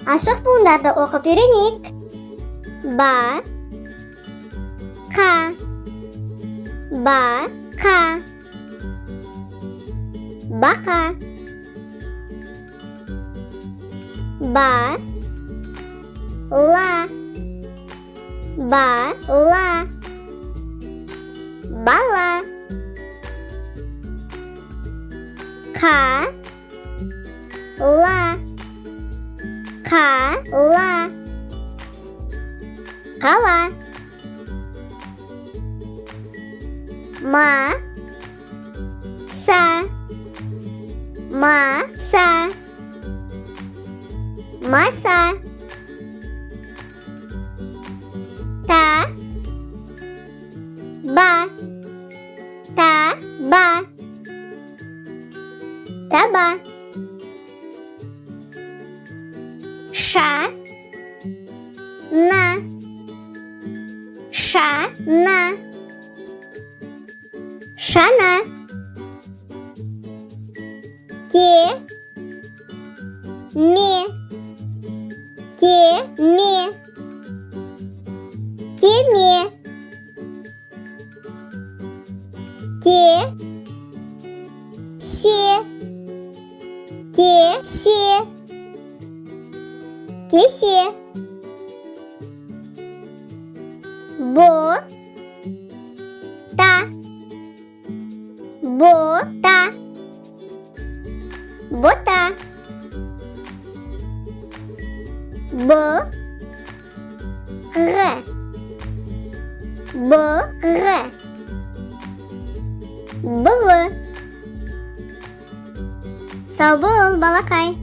Ашық буындарды оқып үйренейік. Ба, қа, ба, қа, бақа, ба, ла, ба, ла, бала, қа, ла, қа, ла, қала, ма, са, ма, са, маса, та, ба, таба, ша, на, шана, ке, ме, кеме, кесе, бота, бұғы. Сау бол, балақай.